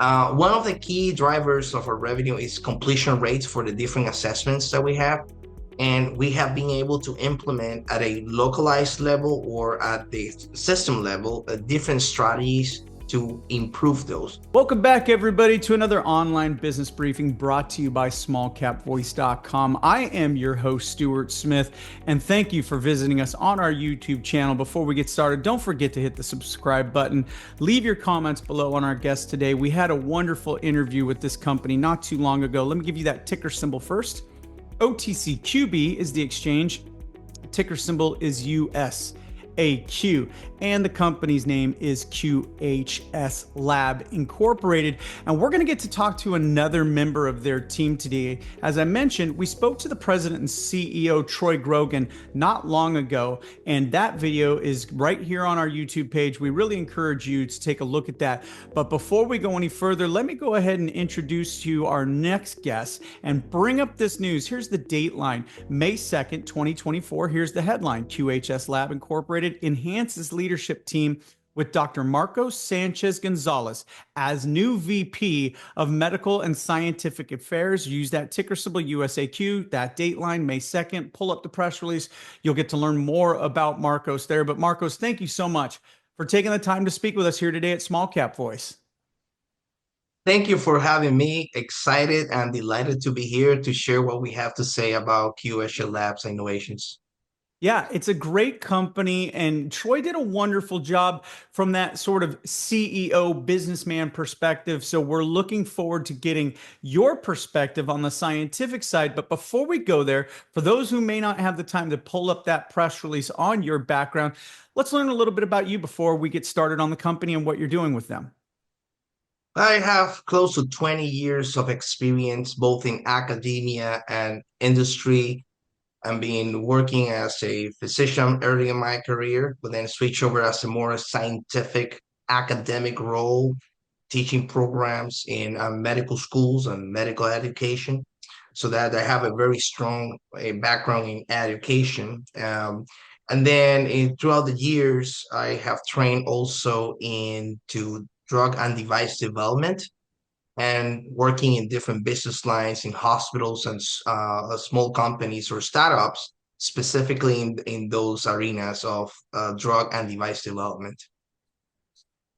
One of the key drivers of our revenue is completion rates for the different assessments that we have. And we have been able to implement at a localized level or at the system level different strategies to improve those. Welcome back, everybody, to another online business briefing brought to you by SmallCapVoice.com. I am your host, Stuart Smith, and thank you for visiting us on our YouTube channel. Before we get started, don't forget to hit the subscribe button. Leave your comments below on our guest today. We had a wonderful interview with this company not too long ago. Let me give you that ticker symbol first. OTCQB is the exchange. Ticker symbol is USAQ, and the company's name is QHS Lab Incorporated. And we're going to get to talk to another member of their team today. As I mentioned, we spoke to the president and CEO, Troy Grogan, not long ago, and that video is right here on our YouTube page. We really encourage you to take a look at that. But before we go any further, let me go ahead and introduce to you our next guest and bring up this news. Here's the dateline, May 2nd, 2024. Here's the headline: QHS Lab Incorporated enhances leadership team with Dr. Marcos Sanchez-Gonzalez as new VP of Medical and Scientific Affairs. Use that ticker symbol USAQ, that dateline, May 2nd. Pull up the press release. You'll get to learn more about Marcos there. But Marcos, thank you so much for taking the time to speak with us here today at Small Cap Voice. Thank you for having me. Excited and delighted to be here to share what we have to say about QHS Labs innovations. Yeah, it's a great company, and Troy did a wonderful job from that sort of CEO businessman perspective. So we're looking forward to getting your perspective on the scientific side. But before we go there, for those who may not have the time to pull up that press release on your background, let's learn a little bit about you before we get started on the company and what you're doing with them. I have close to 20 years of experience both in academia and industry. I've been working as a physician early in my career, but then switch over as a more scientific academic role, teaching programs in medical schools and medical education, so that I have a very strong background in education. And then throughout the years, I have trained also into drug and device development and working in different business lines in hospitals and small companies or startups, specifically in those arenas of drug and device development.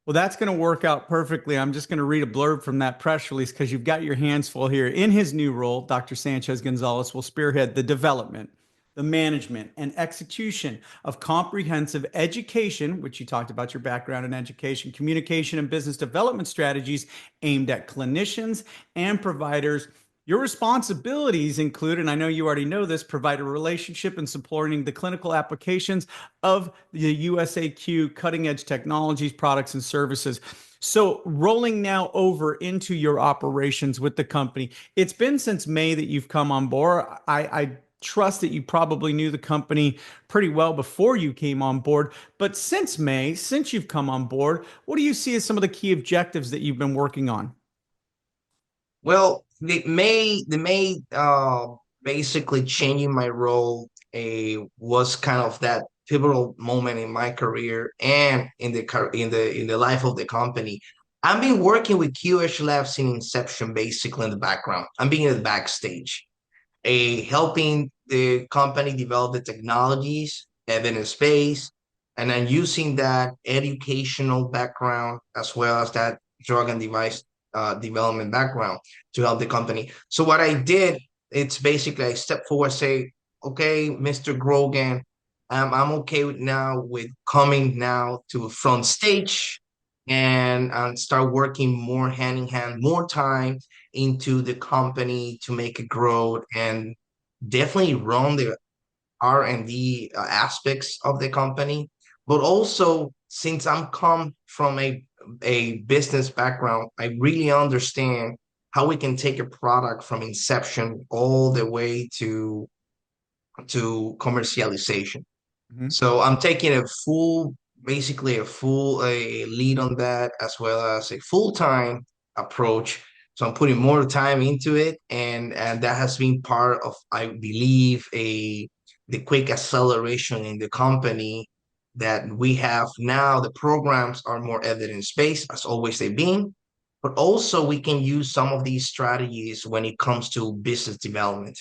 Well, that's going to work out perfectly. I'm just going to read a blurb from that press release because you've got your hands full here. In his new role, Dr. Sanchez-Gonzalez will spearhead the development, the management, and execution of comprehensive education, which you talked about your background in education, communication, and business development strategies aimed at clinicians and providers. Your responsibilities include, and I know you already know this, provide a relationship and supporting the clinical applications of the USAQ cutting edge technologies, products, and services. So rolling now over into your operations with the company, it's been since May that you've come on board. I trust that you probably knew the company pretty well before you came on board. But since May, since you've come on board, what do you see as some of the key objectives that you've been working on? Well, the May basically changing my role was kind of that pivotal moment in my career and in the life of the company. I've been working with QH Labs in inception, basically in the background. I'm being in the backstage, helping the company develop the technologies, evidence base, and then using that educational background as well as that drug and device development background to help the company. So what I did, it's basically I step forward, say, okay, Mr. Grogan, I'm okay with coming now to front stage and start working more hand in hand, more time into the company to make it grow and definitely run the R&D aspects of the company. But also, since I'm come from a business background, I really understand how we can take a product from inception all the way to commercialization. Mhm. So I'm taking basically a full lead on that, as well as a full-time approach. So I'm putting more time into it, and that has been part of, I believe, the quick acceleration in the company that we have now. The programs are more evidence-based, as always they've been, but also we can use some of these strategies when it comes to business development.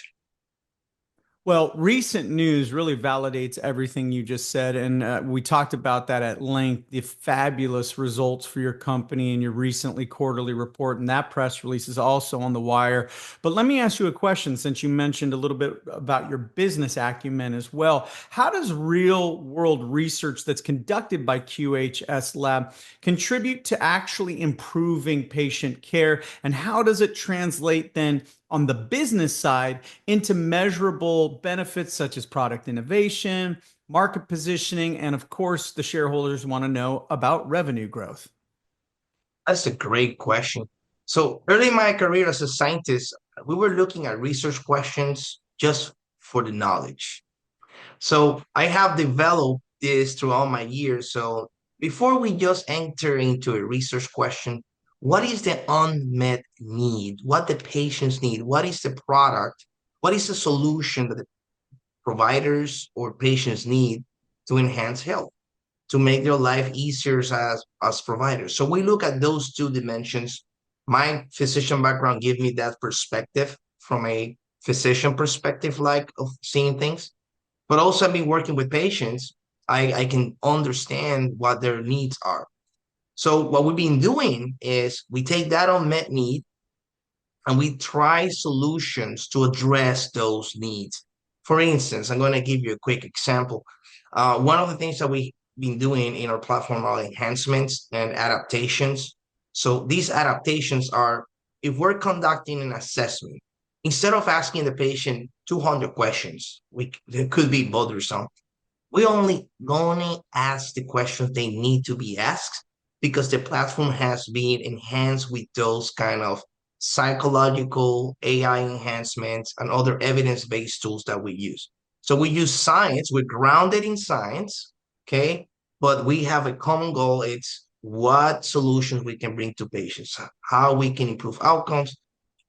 Well, recent news really validates everything you just said. And we talked about that at length, the fabulous results for your company and your recently quarterly report. And that press release is also on the wire. But let me ask you a question since you mentioned a little bit about your business acumen as well. How does real world research that's conducted by QHS Lab contribute to actually improving patient care? And how does it translate then on the business side into measurable benefits such as product innovation, market positioning, and of course, the shareholders want to know about revenue growth? That's a great question. So early in my career as a scientist, we were looking at research questions just for the knowledge. So I have developed this throughout my years. So before we just enter into a research question, what is the unmet need? What the patients need? What is the product? What is the solution that the providers or patients need to enhance health, to make their life easier as providers? So we look at those two dimensions. My physician background give me that perspective from a physician perspective, like of seeing things, but also I've been working with patients. I can understand what their needs are. So what we've been doing is we take that unmet need and we try solutions to address those needs. For instance, I'm going to give you a quick example. One of the things that we've been doing in our platform are enhancements and adaptations. So these adaptations are, if we're conducting an assessment, instead of asking the patient 200 questions, it could be bothersome. We only ask the questions they need to be asked because the platform has been enhanced with those kind of psychological AI enhancements and other evidence-based tools that we use. So we use science, we're grounded in science, okay? But we have a common goal. It's what solutions we can bring to patients, how we can improve outcomes,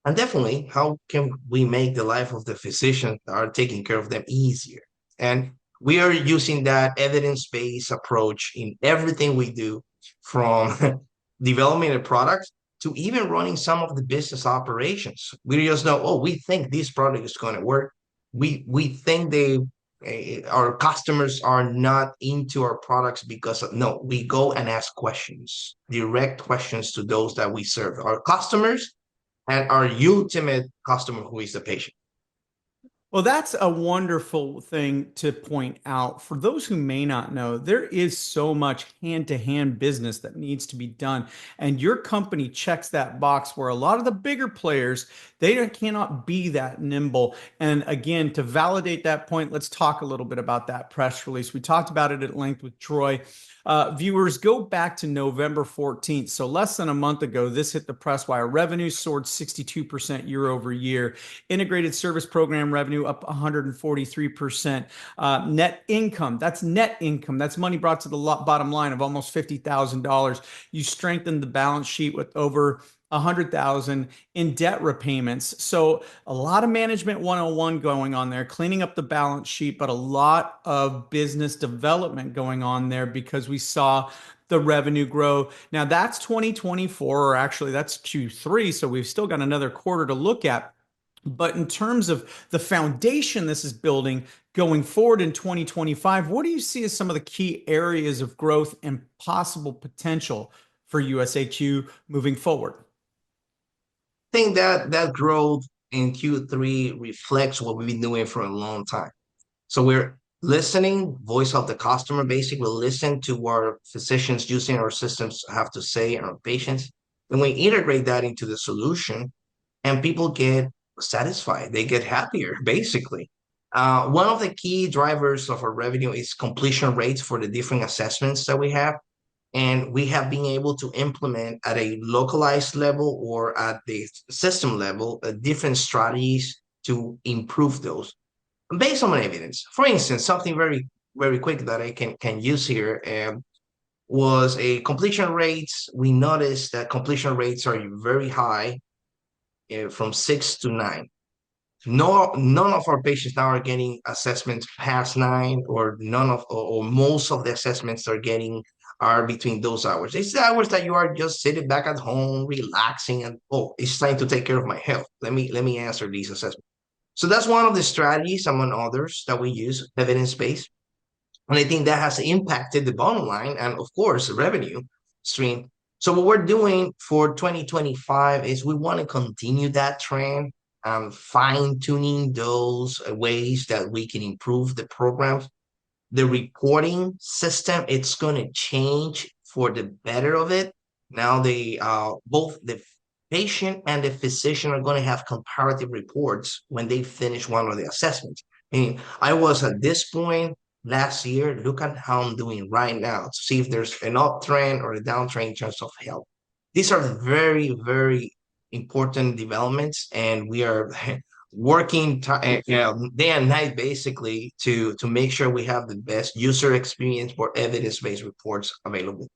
and definitely how can we make the life of the physicians that are taking care of them easier. And we are using that evidence-based approach in everything we do, from developing a product to even running some of the business operations. We just know, oh, we think this product is going to work. We think our customers are not into our products because of, no, we go and ask questions, direct questions to those that we serve, our customers and our ultimate customer, who is the patient. Well, that's a wonderful thing to point out. For those who may not know, there is so much hand-to-hand business that needs to be done. And your company checks that box where a lot of the bigger players, cannot be that nimble. And again, to validate that point, let's talk a little bit about that press release. We talked about it at length with Troy. Viewers, go back to November 14th. So less than a month ago, this hit the press wire. Revenue soared 62% year over year. Integrated service program revenue up 143%. Net income, that's net income. That's money brought to the bottom line of almost $50,000. You strengthened the balance sheet with over 100,000 in debt repayments. So a lot of management 101 going on there, cleaning up the balance sheet, but a lot of business development going on there because we saw the revenue grow. Now that's 2024, or actually that's Q3. So we've still got another quarter to look at. But in terms of the foundation this is building going forward in 2025, what do you see as some of the key areas of growth and possible potential for USAQ moving forward? Think that growth in Q3 reflects what we've been doing for a long time. So we're listening, voice of the customer, basically listen to what our physicians using our systems have to say and our patients. Then we integrate that into the solution and people get satisfied. They get happier, basically. One of the key drivers of our revenue is completion rates for the different assessments that we have. And we have been able to implement at a localized level or at the system level different strategies to improve those based on evidence. For instance, something very, very quick that I can use here was a completion rates. We noticed that completion rates are very high, from 6 to 9. No, none of our patients now are getting assessments past 9, or none of, or most of the assessments are getting are between those hours. It's the hours that you are just sitting back at home, relaxing, and oh, it's time to take care of my health. Let me answer these assessments. So that's one of the strategies, among others, that we use, evidence-based. And I think that has impacted the bottom line and, of course, the revenue stream. So what we're doing for 2025 is we want to continue that trend, fine-tuning those ways that we can improve the programs. The reporting system, it's going to change for the better of it. Now both the patient and the physician are going to have comparative reports when they finish one of the assessments. Meaning, I was at this point last year, look at how I'm doing right now to see if there's an uptrend or a downtrend in terms of health. These are very, very important developments, and we are working day and night basically to make sure we have the best user experience for evidence-based reports available.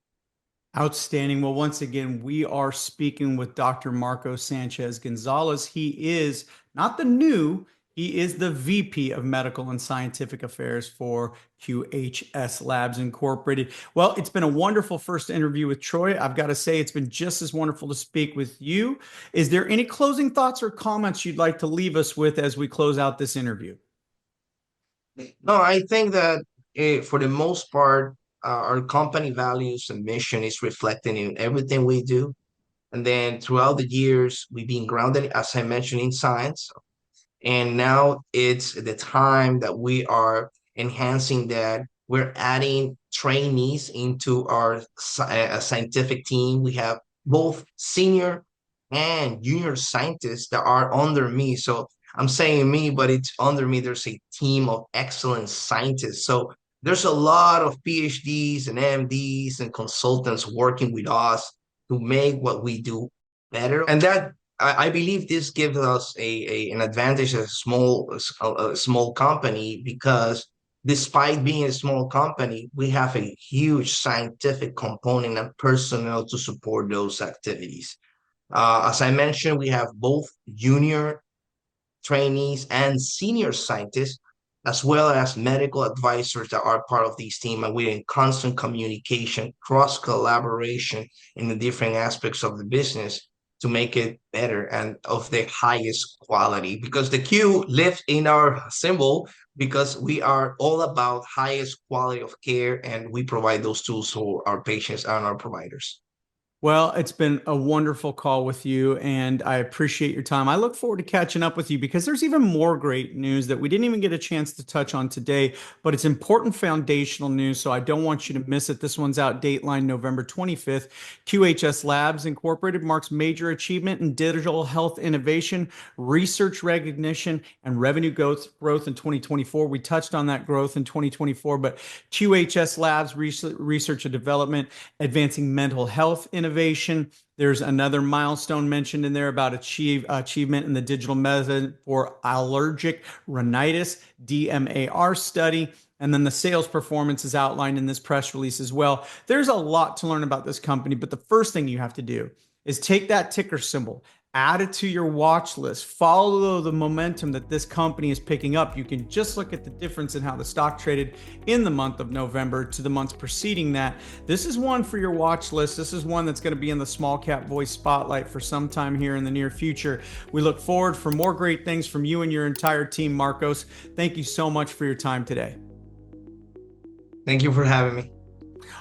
Outstanding. Well, once again, we are speaking with Dr. Marco Sanchez-Gonzalez. He is not the new, he is the VP of Medical and Scientific Affairs for QHS Labs Incorporated. Well, it's been a wonderful first interview with Troy. I've got to say, it's been just as wonderful to speak with you. Is there any closing thoughts or comments you'd like to leave us with as we close out this interview? No, I think that for the most part, our company values and mission is reflected in everything we do. And then throughout the years, we've been grounded, as I mentioned, in science. And now it's the time that we are enhancing that. We're adding trainees into our scientific team. We have both senior and junior scientists that are under me. So I'm saying me, but it's under me. There's a team of excellent scientists. So there's a lot of PhDs and MDs and consultants working with us to make what we do better. And that I believe this gives us an advantage as a small company because despite being a small company, we have a huge scientific component and personnel to support those activities. As I mentioned, we have both junior trainees and senior scientists, as well as medical advisors that are part of these team, and we're in constant communication, cross collaboration in the different aspects of the business to make it better and of the highest quality. Because the Q lives in our symbol because we are all about highest quality of care, and we provide those tools for our patients and our providers. Well, it's been a wonderful call with you, and I appreciate your time. I look forward to catching up with you because there's even more great news that we didn't even get a chance to touch on today, but it's important foundational news, so I don't want you to miss it. This one's out Dateline November 25th. QHS Labs Incorporated marks major achievement in digital health innovation, research recognition, and revenue growth in 2024. We touched on that growth in 2024, but QHS Labs research and development, advancing mental health innovation. There's another milestone mentioned in there about achievement in the digital method for allergic rhinitis, DMAR study. And then the sales performance is outlined in this press release as well. There's a lot to learn about this company, but the first thing you have to do is take that ticker symbol, add it to your watch list, follow the momentum that this company is picking up. You can just look at the difference in how the stock traded in the month of November to the months preceding that. This is one for your watch list. This is one that's going to be in the small cap voice spotlight for some time here in the near future. We look forward for more great things from you and your entire team, Marcos. Thank you so much for your time today. Thank you for having me.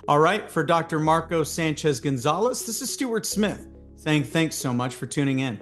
All right, for Dr. Marco Sanchez-Gonzalez, this is Stuart Smith saying thanks so much for tuning in.